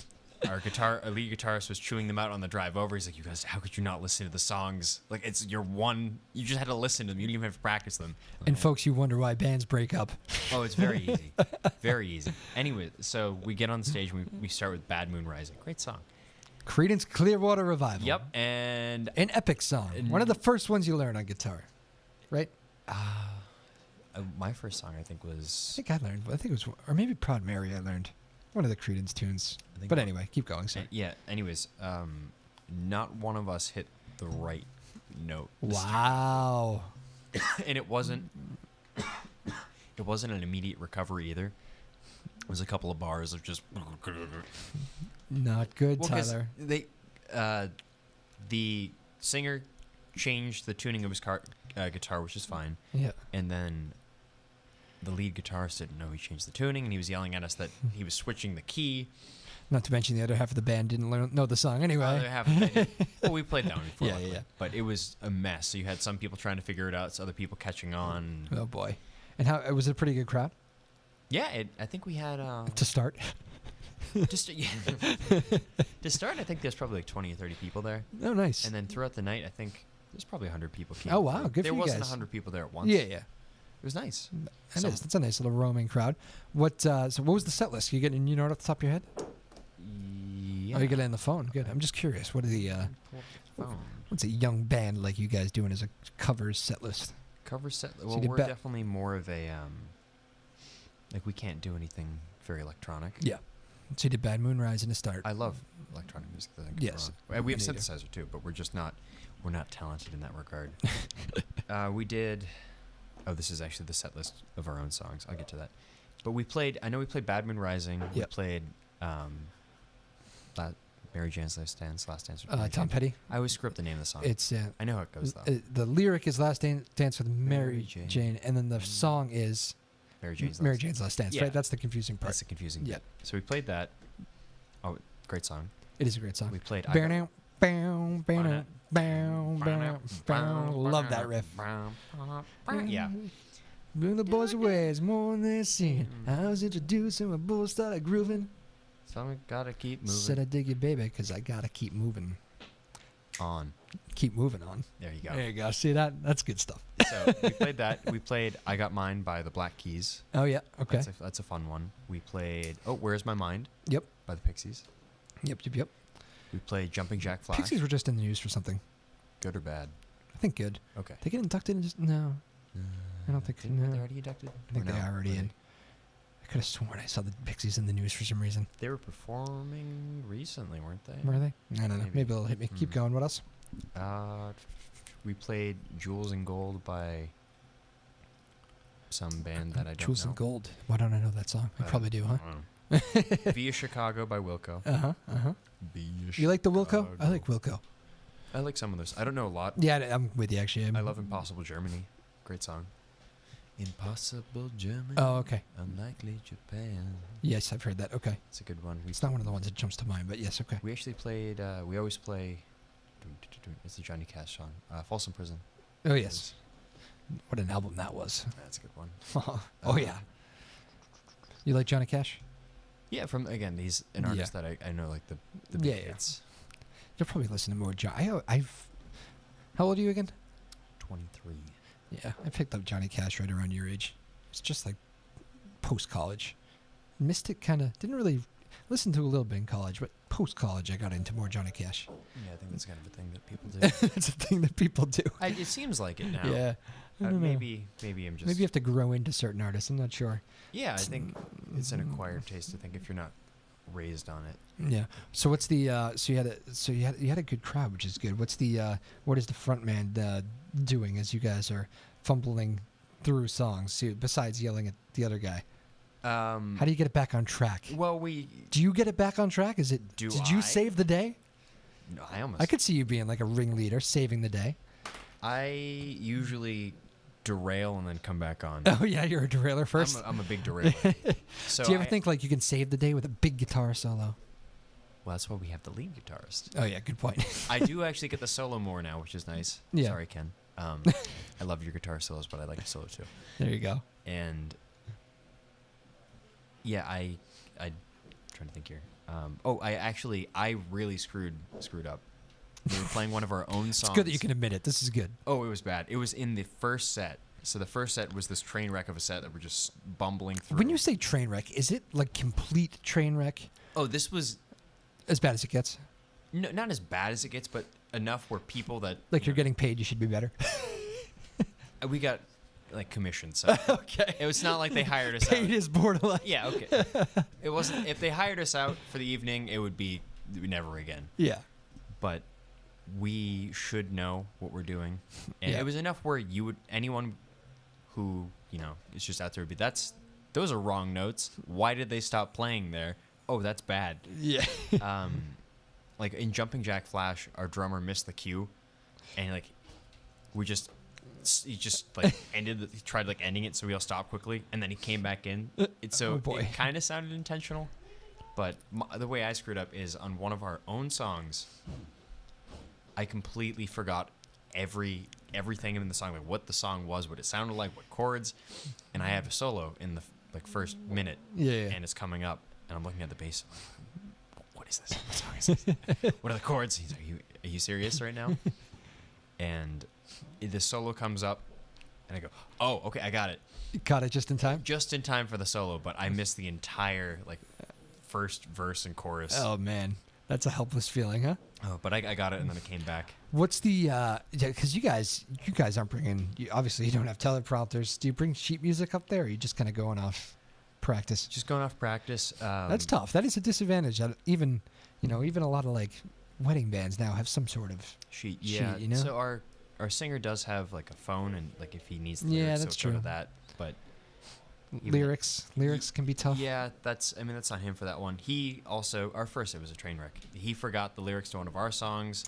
our lead guitarist was chewing them out on the drive over. He's like, "You guys, how could you not listen to the songs? Like, it's your one. You just had to listen to them. You didn't even have to practice them." And folks, you wonder why bands break up. Oh, it's very easy, very easy. Anyway, so we get on the stage and we start with "Bad Moon Rising." Great song. Creedence Clearwater Revival. Yep, and an epic song. One of the first ones you learned on guitar, right? My first song, I think, was... I think it was... Or maybe Proud Mary I learned. One of the Creedence tunes. But anyway, keep going, sir. Yeah, anyways, not one of us hit the right note. Wow. And it wasn't an immediate recovery either. It was a couple of bars of just... Not good, Tyler. The singer changed the tuning of his guitar, which is fine. Yeah. And then the lead guitarist didn't know he changed the tuning, and he was yelling at us that he was switching the key. Not to mention the other half of the band didn't know the song anyway. The other half of the band, well, we played that one before. Yeah. But it was a mess. So you had some people trying to figure it out, so other people catching on. Oh boy. And how was it a pretty good crowd? Yeah, I think we had to start. To start, I think there's probably like 20 or 30 people there. Oh, nice. And then throughout the night, I think there's probably 100 people came. Oh, wow. Good for you guys. There wasn't 100 people there at once. Yeah. It was nice. That's a nice little roaming crowd. So what was the set list? You know it off the top of your head? Yeah. Oh, you got it on the phone. Good. I'm just curious. What are what's a young band like you guys doing as a covers set list? Cover set? Well, we're definitely more of a we can't do anything very electronic. Yeah. So you did Bad Moon Rising to start. I love electronic music. Yes. We have synthesizer too, but we're not talented in that regard. We did. Oh, this is actually the set list of our own songs. I'll get to that. But we played Bad Moon Rising. Yep. We played Mary Jane's Last Dance. Tom Petty. I always screw up the name of the song. It's I know how it goes though. The lyric is Last Dance with Mary Jane, and then the song is Mary Jane's Last Dance. Yeah. Right? That's the confusing part. That's the confusing bit. So we played that. Oh, great song. It is a great song. We played. Love that riff. Yeah. The boys away is more than they seen. I was introduced and my boys started grooving. So I gotta keep moving. Said I dig you, baby, because I gotta keep moving. On. Keep moving on. There you go. There you go. See that? That's good stuff. So we played that. We played I Got Mine by the Black Keys. Oh, yeah. Okay. That's a fun one. We played Where's My Mind? Yep. By the Pixies. Yep. We played Jumping Jack Flash. Pixies were just in the news for something. Good or bad? I think good. Okay. They get inducted in just... No. I don't think... They're already inducted? I think they are already in. I could have sworn I saw the Pixies in the news for some reason. They were performing recently, weren't they? Were they? I don't know. Maybe they'll hit me. Keep going. What else? We played Jewels and Gold by some band that I don't know. Jewels and Gold. Why don't I know that song? I probably do, huh? Via Chicago by Wilco. You like the Wilco? I like Wilco. I like some of those. I don't know a lot. Yeah, I'm with you, actually. I love Impossible Germany. Great song. Impossible Germany. Oh, okay. Unlikely Japan. Yes, I've heard that. Okay. It's a good one. It's not one of the ones that jumps to mind, but yes, okay. We actually played, we always play, it's the Johnny Cash song, Folsom Prison. Oh, yes. What an album that was. That's a good one. Oh, yeah. You like Johnny Cash? Yeah, from, again, he's an artist that I know, like, the big hits. You'll probably listen to more Johnny. How old are you again? 23. Yeah, I picked up Johnny Cash right around your age. It's just like post-college. Missed it kind of, didn't really listen to a little bit in college, but post-college I got into more Johnny Cash. Yeah, I think that's kind of a thing that people do. It's a thing that people do. It seems like it now. Yeah. I don't know. Maybe I'm just... Maybe you have to grow into certain artists. I'm not sure. Yeah, I think it's an acquired taste. I think if you're not raised on it. Yeah. So what's the so you had a good crowd, which is good. What is the front man doing as you guys are fumbling through songs besides yelling at the other guy? How do you get it back on track? Well, do you get it back on track? Did you save the day? No, I could see you being like a ringleader, saving the day. I usually derail and then come back on. Oh yeah, you're a derailer first. I'm a big derailer. So do you ever think like you can save the day with a big guitar solo? Well, that's why we have the lead guitarist. Oh yeah, good point. I do actually get the solo more now, which is nice. Yeah. Sorry, Ken. I love your guitar solos, but I like the solo too. There you go. And yeah, I'm trying to think here. I really screwed up. We were playing one of our own songs. It's good that you can admit it. This is good. Oh, it was bad. It was in the first set. So the first set was this train wreck of a set that we're just bumbling through. When you say train wreck, is it like complete train wreck? Oh, this was as bad as it gets. No, not as bad as it gets, but enough where people that like you're getting paid, you should be better. We got like commission, so okay. It was not like they hired us paid out. is borderline. Yeah, okay. It wasn't. If they hired us out for the evening, it would be never again. Yeah. But we should know what we're doing, and Yeah. it was enough where anyone who is just out there would be those are wrong notes. Why did they stop playing there? Oh, that's bad. Yeah. Like in Jumping Jack Flash, our drummer missed the cue, and like he just like he tried like ending it, so we all stopped quickly, and then he came back in. It kind of sounded intentional, but the way I screwed up is on one of our own songs. I completely forgot everything in the song, like what the song was, what it sounded like, what chords, and I have a solo in the first minute, and it's coming up, and I'm looking at the bass. I'm like, what is this? What song is this? What are the chords? He's like, are you serious right now? And the solo comes up, and I go, oh, okay, I got it. You caught it just in time? Just in time for the solo, but I missed the entire first verse and chorus. Oh man, that's a helpless feeling, huh? Oh, but I got it, and then it came back. What's the because you guys aren't bringing, obviously you don't have teleprompters. Do you bring sheet music up there, or are you just kind of going off practice? Just going off practice. That's tough. That is a disadvantage. Even a lot of like wedding bands now have some sort of sheet. Yeah. So our singer does have like a phone, and like if he needs lyrics, that's he'll true. go to that. But lyrics can be tough. Yeah, that's on him for that one. He also, it was a train wreck. He forgot the lyrics to one of our songs,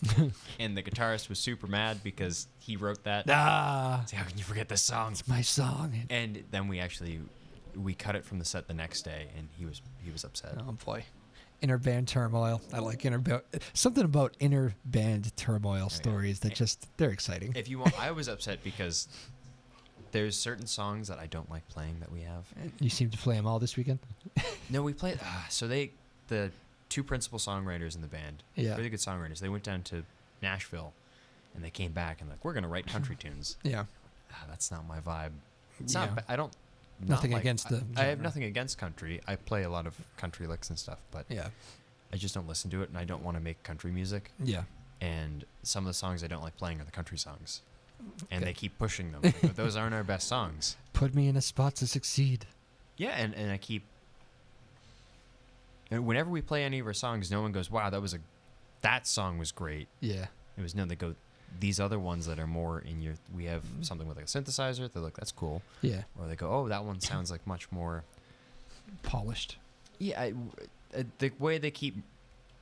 and the guitarist was super mad because he wrote that. Ah, So how can you forget this song? it's my song. And then we cut it from the set the next day, and he was upset. Oh boy. Inner band turmoil. I like something about inner band turmoil stories that they're exciting. If you want, I was upset because there's certain songs that I don't like playing that we have. You seem to play them all this weekend? No, we played. The two principal songwriters in the band, really good songwriters, they went down to Nashville and they came back and we're going to write country tunes. Yeah. That's not my vibe. It's not, I don't. Nothing against the genre. I have nothing against country. I play a lot of country licks and stuff, but I just don't listen to it and I don't want to make country music. Yeah. And some of the songs I don't like playing are the country songs. And they keep pushing them. But those aren't our best songs. Put me in a spot to succeed. Yeah, and I keep... And whenever we play any of our songs, no one goes, wow, that song was great. Yeah. It was, no, they go, these other ones that are more in your... We have something with like a synthesizer. They're like, that's cool. Yeah. Or they go, oh, that one sounds like much more... Polished. Yeah, the way they keep...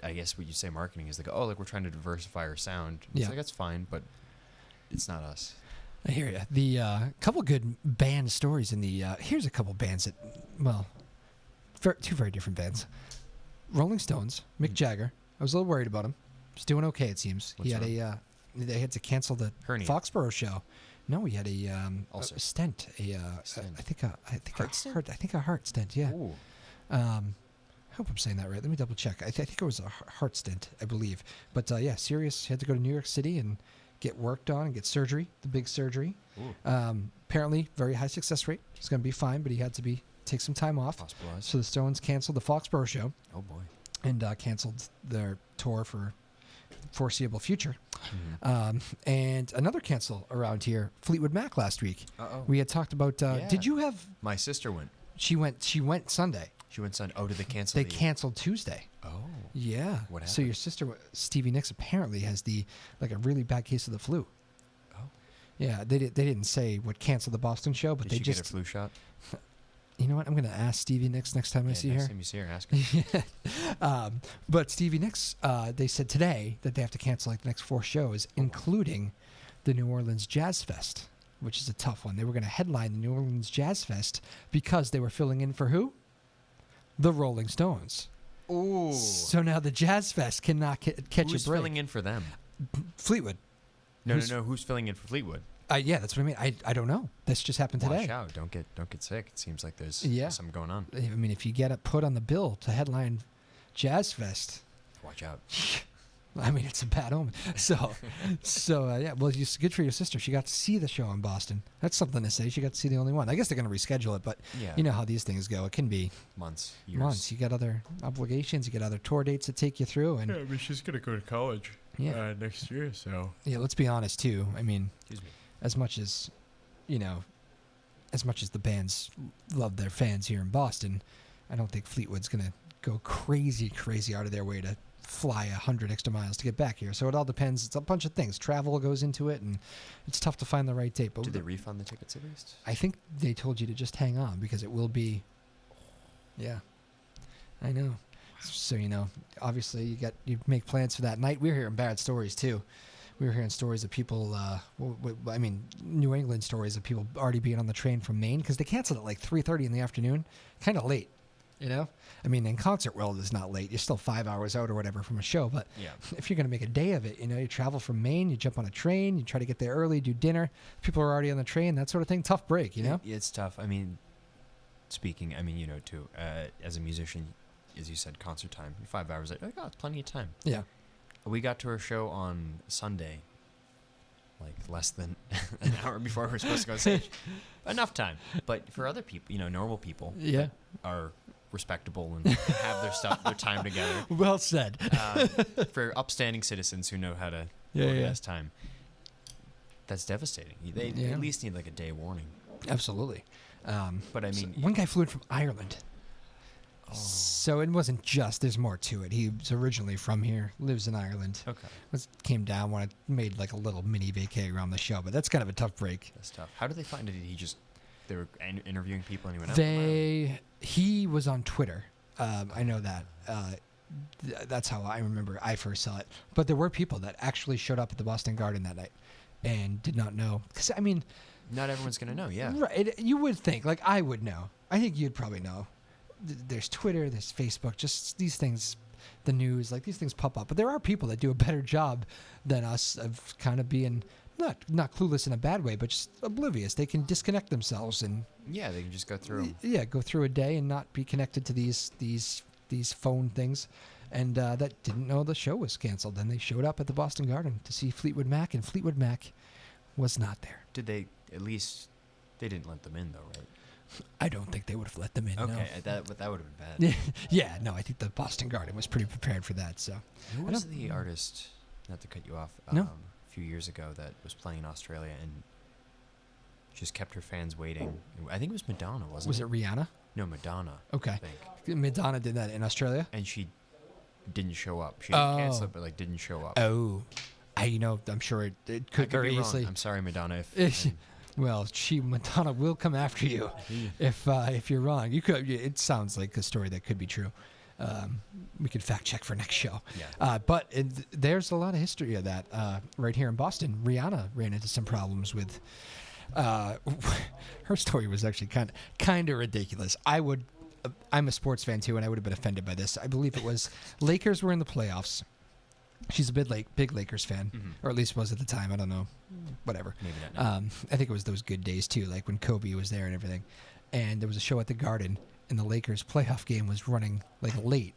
I guess what you say marketing is they go, oh, we're trying to diversify our sound. It's like, that's fine, but... It's not us. I hear you. The couple good band stories in the... here's a couple bands that... Well, two very different bands. Rolling Stones, Mick Jagger. I was a little worried about him. He's doing okay, it seems. He had they had to cancel the Foxborough show. No, he had a stent. Stent. I think a heart stent, yeah. Ooh. I hope I'm saying that right. Let me double check. I think it was a heart stent, I believe. But serious. He had to go to New York City and get worked on and get surgery, the big surgery. Apparently, very high success rate. He's going to be fine, but he had to take some time off. Hospitalized. So the Stones canceled the Foxborough show. Oh, boy. And canceled their tour for foreseeable future. And another cancel around here, Fleetwood Mac last week. Uh-oh. We had talked about... Did you have... My sister went. She went Sunday. She went Sunday. Oh, did they cancel? They canceled Tuesday. Oh. Yeah. What happened? So your sister, Stevie Nicks, apparently has a really bad case of the flu. Oh. Yeah, they didn't say what canceled the Boston show, but did they she just get her flu shot. You know what? I'm going to ask Stevie Nicks next time I see her. Next time you see her, ask her. But Stevie Nicks, they said today that they have to cancel the next 4 shows, including the New Orleans Jazz Fest, which is a tough one. They were going to headline the New Orleans Jazz Fest because they were filling in for who? The Rolling Stones. Ooh. So now the Jazz Fest cannot catch a break. Who's filling in for them? Fleetwood. No. Who's filling in for Fleetwood? Yeah, that's what I mean. I don't know. This just happened today. Watch out! Don't get sick. It seems like there's something going on. I mean, if you get put on the bill to headline Jazz Fest, watch out. I mean, it's a bad omen. So yeah. Well, it's good for your sister. She got to see the show in Boston. That's something to say. She got to see the only one. I guess they're going to reschedule it, but you know how these things go. It can be months, years. Months. You got other obligations. You got other tour dates that take you through. And I mean, she's going to go to college next year. So yeah, let's be honest too. I mean, excuse me. As much as the bands love their fans here in Boston, I don't think Fleetwood's going to go crazy out of their way to fly 100 extra miles to get back here. So it all depends. It's a bunch of things. Travel goes into it, and it's tough to find the right date. But did they refund the tickets at least? I think they told you to just hang on because it will be. Yeah, I know. So obviously you make plans for that night. We're hearing bad stories too. We were hearing stories of people, New England stories of people already being on the train from Maine because they canceled at 3:30 in the afternoon, kind of late, I mean, in concert world, it's not late. You're still 5 hours out or whatever from a show, but if you're going to make a day of it, you travel from Maine, you jump on a train, you try to get there early, do dinner. People are already on the train, that sort of thing. Tough break, It's tough. I mean, too, as a musician, as you said, concert time, 5 hours, it's plenty of time. Yeah. We got to our show on Sunday, less than an hour before we were supposed to go on stage. Enough time. But for other people, normal people that are respectable and have their time together. Well said. For upstanding citizens who know how to organize time, that's devastating. They at least need a day warning. Absolutely. But I mean... one guy flew in from Ireland. Oh. So it wasn't just, there's more to it. He was originally from here, lives in Ireland. Okay. Came down, made a little mini vacay around the show, but that's kind of a tough break. That's tough. How did they find it? They were interviewing people and he went out? He was on Twitter. I know that. That's how I remember I first saw it. But there were people that actually showed up at the Boston Garden that night and did not know. Because, I mean... Not everyone's going to know, yeah. Right. You would think, I would know. I think you'd probably know. There's Twitter, there's Facebook, just these things. the news. Like these things pop up, but there are people that do a better job than us of kind of being not clueless in a bad way, but just oblivious. They can disconnect themselves and yeah, they can just go through 'em. Yeah, go through a day and not be connected to these phone things. And that didn't know the show was canceled. Then they showed up at the Boston Garden to see Fleetwood Mac, and Fleetwood Mac was not there. Did they at least? They didn't let them in though, right? I don't think they would have let them in. Okay, no. that would have been bad. Yeah, no, I think the Boston Garden was pretty prepared for that. So who was the artist? Not to cut you off. No. A few years ago, that was playing in Australia and just kept her fans waiting. I think it was Madonna, wasn't it? Was it Rihanna? No, Madonna. Okay. I think. Madonna did that in Australia. And she didn't show up. She didn't cancel it, but like didn't show up. Oh, I'm sure it could very easily. I'm sorry, Madonna. If well, Madonna will come after you if you're wrong. You could. It sounds like a story that could be true. We could fact check for next show. Yeah. But there's a lot of history of that right here in Boston. Rihanna ran into some problems with. Her story was actually kind of ridiculous. I'm a sports fan too, and I would have been offended by this. I believe it was Lakers were in the playoffs. She's a big Lakers fan, or at least was at the time. I don't know, whatever. Maybe not. I think it was those good days too, like when Kobe was there and everything. And there was a show at the Garden, and the Lakers playoff game was running late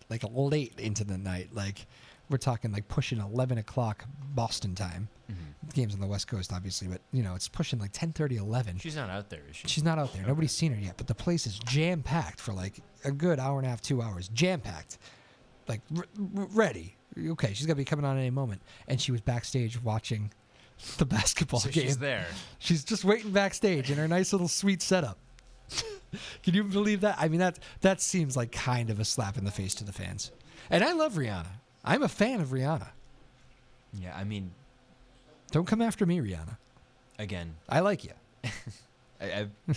into the night. Like we're talking like pushing 11 o'clock Boston time. The game's on the West Coast, obviously, but it's pushing like 10:30, 11. She's not out there, is she? She's not out there. Nobody's seen her yet, but the place is jam packed for like a good hour and a half, 2 hours, jam packed, like ready. Okay, she's gonna be coming on any moment, and she was backstage watching the basketball game. She's there. She's just waiting backstage in her nice little sweet setup. Can you believe that? I mean, that seems like kind of a slap in the face to the fans. And I love Rihanna. I'm a fan of Rihanna. Yeah, I mean, don't come after me, Rihanna. Again, I like you.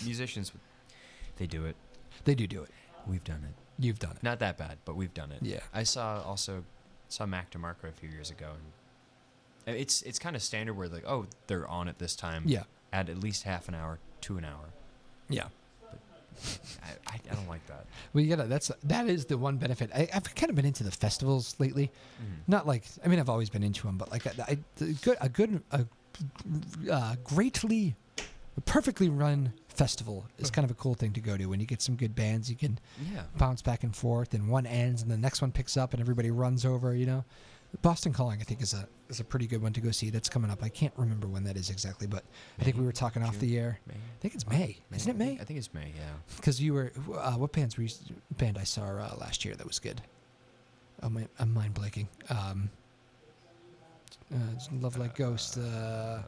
Musicians, they do it. They do it. We've done it. You've done it. Not that bad, but we've done it. Yeah. I saw Mac DeMarco a few years ago, and it's kind of standard where like, oh, they're on at this time. Yeah. At least half an hour to an hour. Yeah. I don't like that. Well, that is the one benefit. I've kind of been into the festivals lately. Not like, I mean, I've always been into them, but like perfectly run festival is kind of a cool thing to go to. When you get some good bands, you can bounce back and forth, and one ends and the next one picks up and everybody runs over, Boston Calling, I think, is a pretty good one to go see. That's coming up. I can't remember when that is exactly, but I think we were talking off the air. May? I think it's May. Isn't it May? I think it's May, yeah. Because you were, what band I saw last year that was good? I'm mind blanking. Love Like Ghost. Oh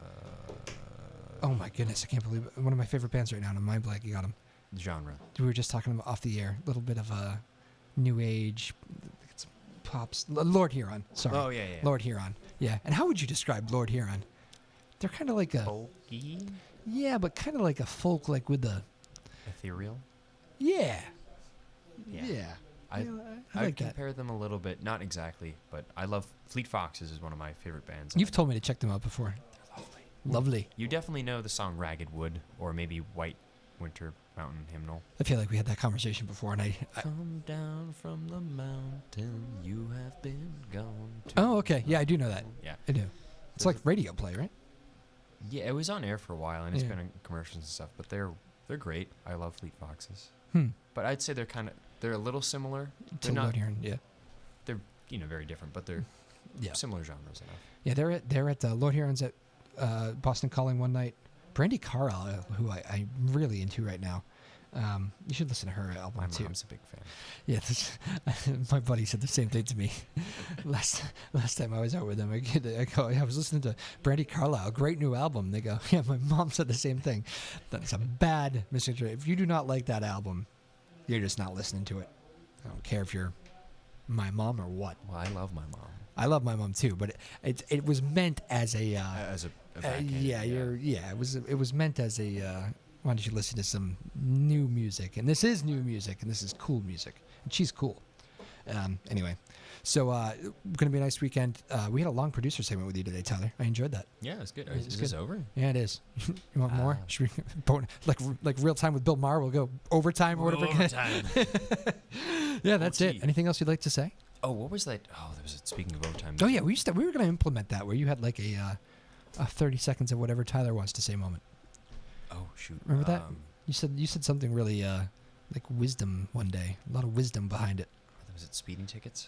my goodness, I can't believe it. One of my favorite bands right now, and I'm mind blanking on them. Genre. We were just talking about off the air. A little bit of a new age. Pops. Lord Huron. Sorry. Oh, yeah. Lord Huron. Yeah. And how would you describe Lord Huron? They're kind of like a... Folky? Yeah, but kind of like a folk, like with the... Ethereal? Yeah. Yeah. I like compare them a little bit. Not exactly, but I love... Fleet Foxes is one of my favorite bands. You've told me to check them out before. They're lovely. Lovely. You definitely know the song Ragged Wood, or maybe White Winter Mountain Hymnal. I feel like we had that conversation before, and I Come down from the mountain, you have been gone to... Oh, okay. Yeah, I do know that. Yeah. I do. It's like radio play, right? Yeah, it was on air for a while, and it's been in commercials and stuff, but they're great. I love Fleet Foxes. But I'd say they're a little similar. To Lord Huron, yeah. They're, very different, but they're similar genres enough. Yeah, they're at Lord Huron's at Boston Calling one night. Brandy Carlisle, who I'm really into right now. You should listen to her album too. My mom's a big fan. Yeah, my buddy said the same thing to me last time I was out with them. I was listening to Brandy Carlisle, great new album. They go, yeah, my mom said the same thing. That's a bad misinterpretation. If you do not like that album, you're just not listening to it. I don't care if you're my mom or what. Well, I love my mom. I love my mom too, but it was meant as a it was meant as a why don't you listen to some new music, and this is new music, and this is cool music, and she's cool. Anyway, so gonna be a nice weekend. We had a long producer segment with you today, Tyler. I enjoyed that. Yeah, it's good. Is this over? Yeah, it is. You want more? Should we like real time with Bill Maher? We'll go overtime or whatever. Overtime. Yeah, that's it. Anything else you'd like to say? Oh, what was that? Oh, there was speaking of overtime. Oh yeah, we were going to implement that where you had like a 30 seconds of whatever Tyler wants to say moment. Oh shoot! Remember that? You said something really like wisdom one day. A lot of wisdom behind it. Was it speeding tickets?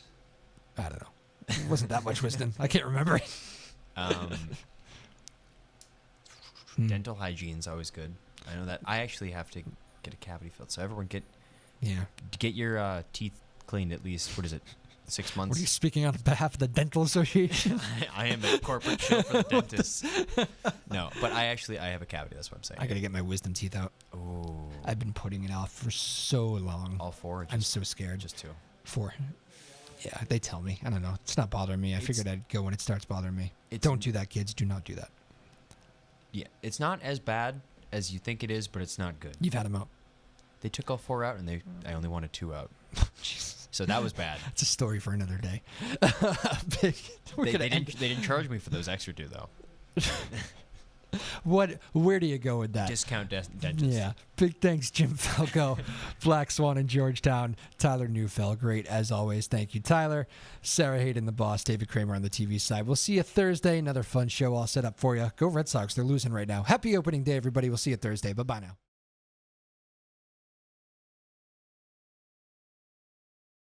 I don't know. It wasn't that much wisdom. I can't remember it. Dental hygiene's always good. I know that. I actually have to get a cavity filled. So everyone get your teeth cleaned at least. What is it? 6 months. What are you speaking on behalf of the Dental Association? I am a corporate show for the dentists. No, but I have a cavity. That's what I'm saying. I gotta get my wisdom teeth out. Oh. I've been putting it off for so long. All 4? I'm so scared. Just 2. 4. Yeah, they tell me. I don't know. It's not bothering me. I figured I'd go when it starts bothering me. Don't do that, kids. Do not do that. Yeah, it's not as bad as you think it is, but it's not good. You've had them out. They took all 4 out, and I only wanted 2 out. Jesus. So that was bad. That's a story for another day. They didn't charge me for those extra 2 though. Where do you go with that? Discount dentist. Yeah. Big thanks, Jim Falco, Black Swan in Georgetown, Tyler Neufeld. Great as always. Thank you, Tyler. Sarah Hayden, the boss, David Kramer on the TV side. We'll see you Thursday. Another fun show all set up for you. Go Red Sox. They're losing right now. Happy opening day, everybody. We'll see you Thursday. Bye-bye now.